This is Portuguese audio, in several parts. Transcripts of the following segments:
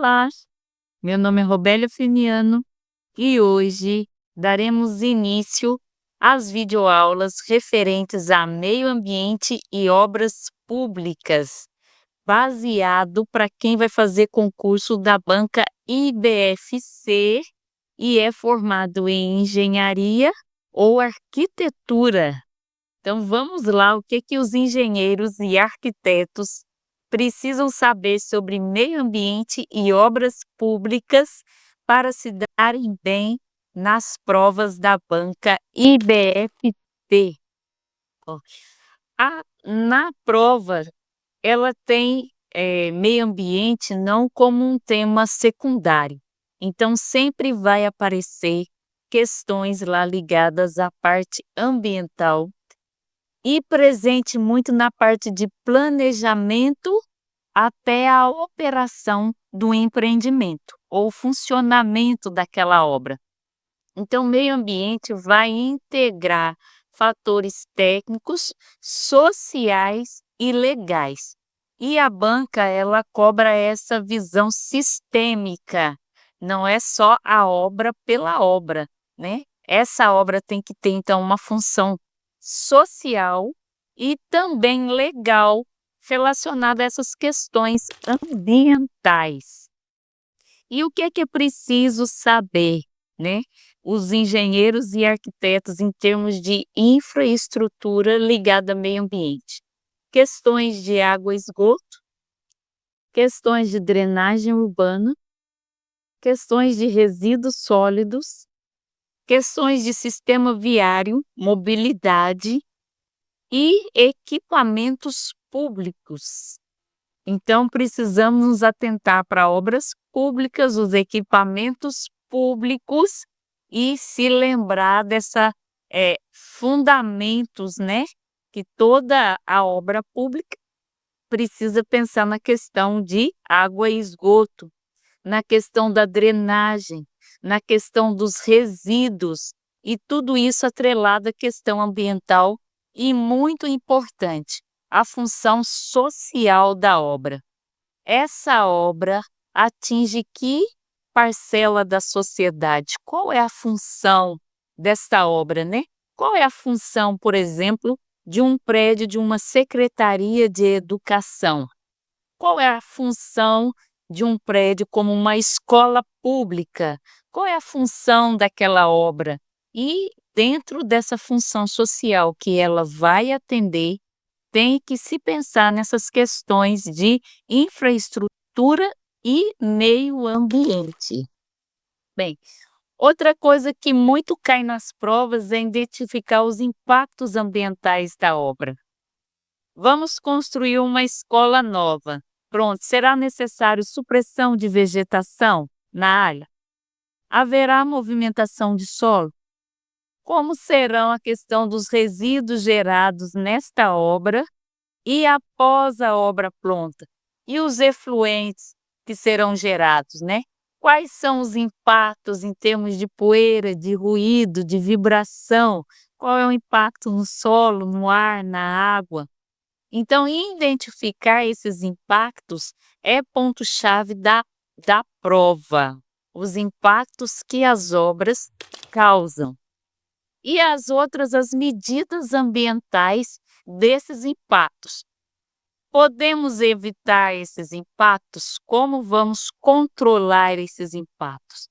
Olá, meu nome é Robélia Firmiano e hoje daremos início às videoaulas referentes a meio ambiente e obras públicas, baseado para quem vai fazer concurso da banca IBFC e é formado em engenharia ou arquitetura. Então vamos lá, o que os engenheiros e arquitetos precisam saber sobre meio ambiente e obras públicas para se darem bem nas provas da banca IBFT. Ó, na prova, ela tem meio ambiente não como um tema secundário. Então sempre vai aparecer questões lá ligadas à parte ambiental e presente muito na parte de planejamento até a operação do empreendimento ou funcionamento daquela obra. Então, o meio ambiente vai integrar fatores técnicos, sociais e legais. E a banca, ela cobra essa visão sistêmica, não é só a obra pela obra, né? Essa obra tem que ter, então, uma função social e também legal relacionada a essas questões ambientais. E o que é preciso saber, né? Os engenheiros e arquitetos em termos de infraestrutura ligada ao meio ambiente. Questões de água e esgoto, questões de drenagem urbana, questões de resíduos sólidos, questões de sistema viário, mobilidade e equipamentos públicos. Então, precisamos nos atentar para obras públicas, os equipamentos públicos e se lembrar dessa fundamentos, né? Que toda a obra pública precisa pensar na questão de água e esgoto, na questão da drenagem, na questão dos resíduos e tudo isso atrelado à questão ambiental e muito importante, a função social da obra. Essa obra atinge que parcela da sociedade? Qual é a função desta obra, né? Qual é a função, por exemplo, de um prédio de uma secretaria de educação? Qual é a função de um prédio como uma escola pública? Qual é a função daquela obra? E dentro dessa função social que ela vai atender, tem que se pensar nessas questões de infraestrutura e meio ambiente. Bem, outra coisa que muito cai nas provas é identificar os impactos ambientais da obra. Vamos construir uma escola nova. Pronto, será necessário supressão de vegetação na área? Haverá movimentação de solo? Como serão a questão dos resíduos gerados nesta obra e após a obra pronta? E os efluentes que serão gerados, né? Quais são os impactos em termos de poeira, de ruído, de vibração? Qual é o impacto no solo, no ar, na água? Então, identificar esses impactos é ponto-chave da prova. Os impactos que as obras causam. E as medidas ambientais desses impactos. Podemos evitar esses impactos? Como vamos controlar esses impactos?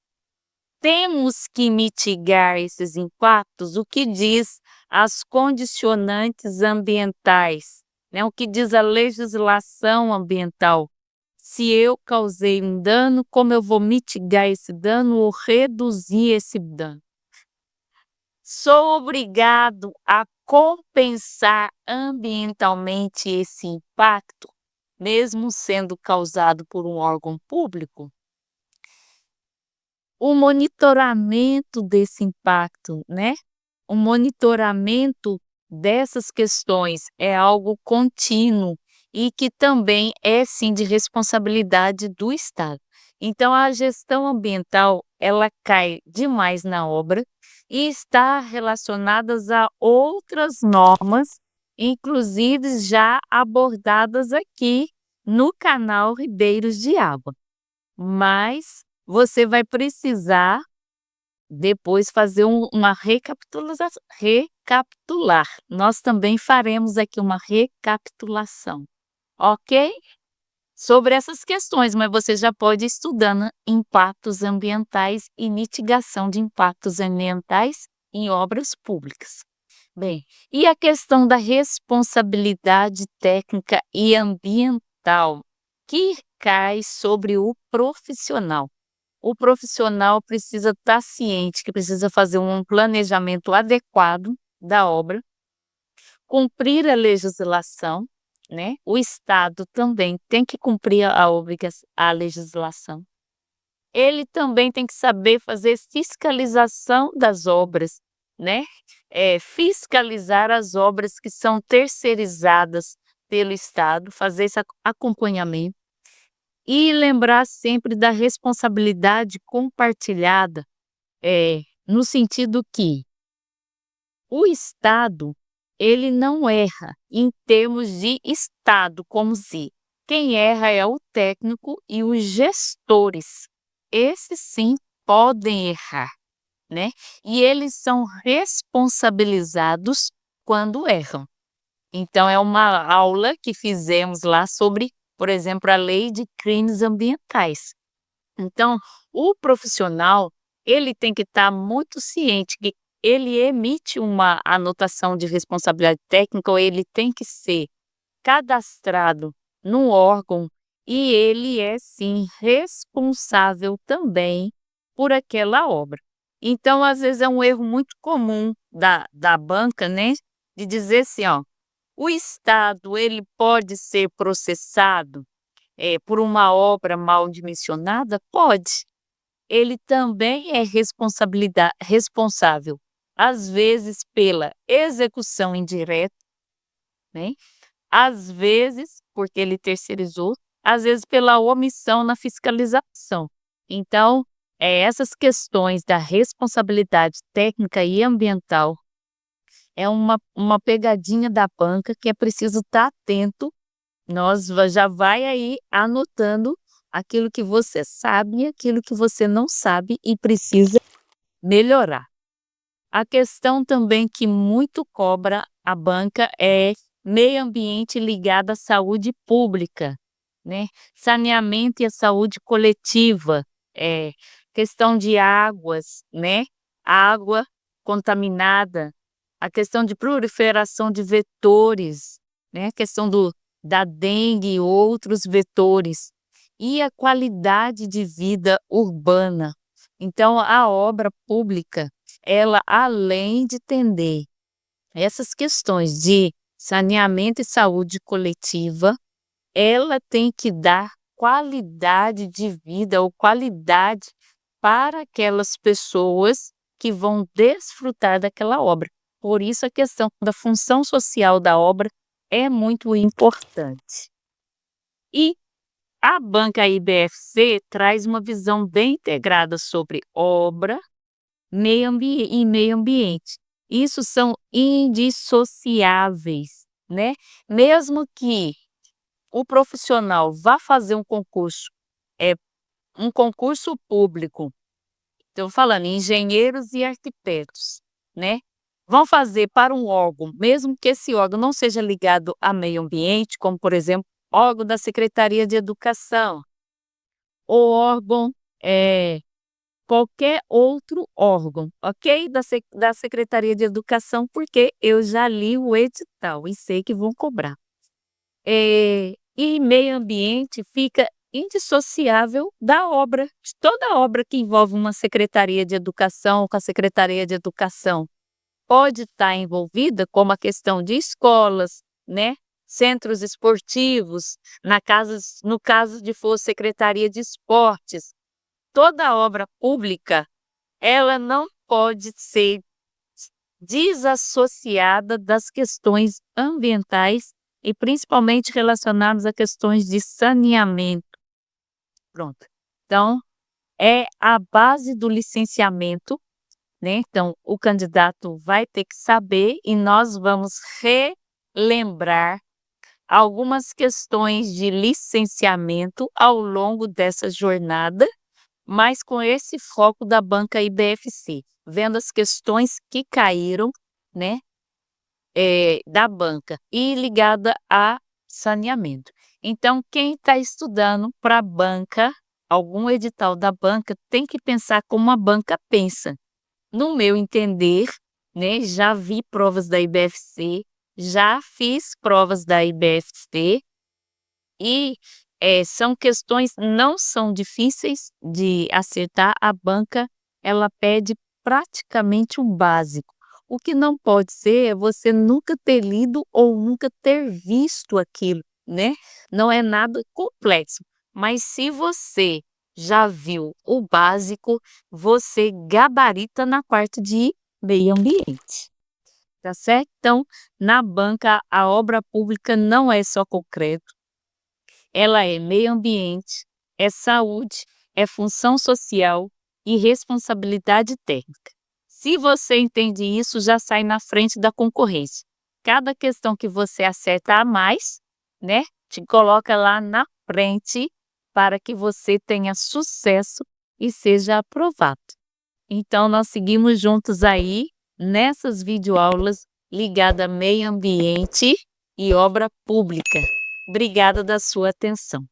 Temos que mitigar esses impactos? O que diz as condicionantes ambientais, né? O que diz a legislação ambiental? Se eu causei um dano, como eu vou mitigar esse dano ou reduzir esse dano? Sou obrigado a compensar ambientalmente esse impacto, mesmo sendo causado por um órgão público? O monitoramento desse impacto, né? O monitoramento dessas questões é algo contínuo e que também é, sim, de responsabilidade do Estado. Então, a gestão ambiental, ela cai demais na obra e está relacionadas a outras normas, inclusive já abordadas aqui no canal Ribeiros de Água. mas você vai precisar depois fazer uma recapitular. Nós também faremos aqui uma recapitulação, ok? Sobre essas questões, mas você já pode ir estudando impactos ambientais e mitigação de impactos ambientais em obras públicas. Bem, e a questão da responsabilidade técnica e ambiental, que cai sobre o profissional. O profissional precisa estar ciente que precisa fazer um planejamento adequado da obra, cumprir a legislação, né? O Estado também tem que cumprir a legislação. Ele também tem que saber fazer fiscalização das obras, né? Fiscalizar as obras que são terceirizadas pelo Estado, fazer esse acompanhamento e lembrar sempre da responsabilidade compartilhada, no sentido que o Estado, ele não erra em termos de Estado como si. Quem erra é o técnico e os gestores. Esses sim podem errar, né? E eles são responsabilizados quando erram. Então, é uma aula que fizemos lá sobre, por exemplo, a lei de crimes ambientais. Então, o profissional, ele tem que estar muito ciente que ele emite uma anotação de responsabilidade técnica, ou ele tem que ser cadastrado no órgão e ele é sim responsável também por aquela obra. Então, às vezes é um erro muito comum da banca, né, de dizer assim, ó, o Estado ele pode ser processado por uma obra mal dimensionada? Pode. Ele também é responsável, às vezes pela execução indireta, né? Às vezes, porque ele terceirizou, às vezes pela omissão na fiscalização. Então, essas questões da responsabilidade técnica e ambiental é uma pegadinha da banca que é preciso estar atento. Já vai aí anotando aquilo que você sabe e aquilo que você não sabe e precisa melhorar. A questão também que muito cobra a banca é meio ambiente ligado à saúde pública, né? Saneamento e a saúde coletiva, questão de águas, né? Água contaminada, a questão de proliferação de vetores, né? A questão da dengue e outros vetores, e a qualidade de vida urbana. Então, a obra pública, ela, além de atender essas questões de saneamento e saúde coletiva, ela tem que dar qualidade de vida ou qualidade para aquelas pessoas que vão desfrutar daquela obra. Por isso, a questão da função social da obra é muito importante. E a banca IBFC traz uma visão bem integrada sobre obra, e meio ambiente. Isso são indissociáveis, né? Mesmo que o profissional vá fazer um concurso público, estou falando engenheiros e arquitetos, né? Vão fazer para um órgão, mesmo que esse órgão não seja ligado a meio ambiente, como, por exemplo, órgão da Secretaria de Educação, ou órgão, qualquer outro órgão, ok? Da Secretaria de Educação, porque eu já li o edital e sei que vão cobrar. E meio ambiente fica indissociável da obra, de toda obra que envolve uma Secretaria de Educação, com a Secretaria de Educação pode estar envolvida, como a questão de escolas, né? Centros esportivos, no caso de for Secretaria de Esportes. Toda obra pública, ela não pode ser desassociada das questões ambientais e principalmente relacionadas a questões de saneamento. Pronto. Então, é a base do licenciamento, né? Então, o candidato vai ter que saber e nós vamos relembrar algumas questões de licenciamento ao longo dessa jornada, mas com esse foco da banca IBFC, vendo as questões que caíram, né, da banca e ligada a saneamento. Então, quem está estudando para a banca, algum edital da banca, tem que pensar como a banca pensa. No meu entender, né, já vi provas da IBFC, já fiz provas da IBFC e são questões, não são difíceis de acertar. A banca, ela pede praticamente o básico. O que não pode ser é você nunca ter lido ou nunca ter visto aquilo, né? Não é nada complexo, mas se você já viu o básico, você gabarita na parte de meio ambiente, tá certo? Então, na banca, a obra pública não é só concreto, ela é meio ambiente, é saúde, é função social e responsabilidade técnica. Se você entende isso, já sai na frente da concorrência. Cada questão que você acerta a mais, né, te coloca lá na frente para que você tenha sucesso e seja aprovado. Então, nós seguimos juntos aí nessas videoaulas ligadas a meio ambiente e obra pública. Obrigada da sua atenção.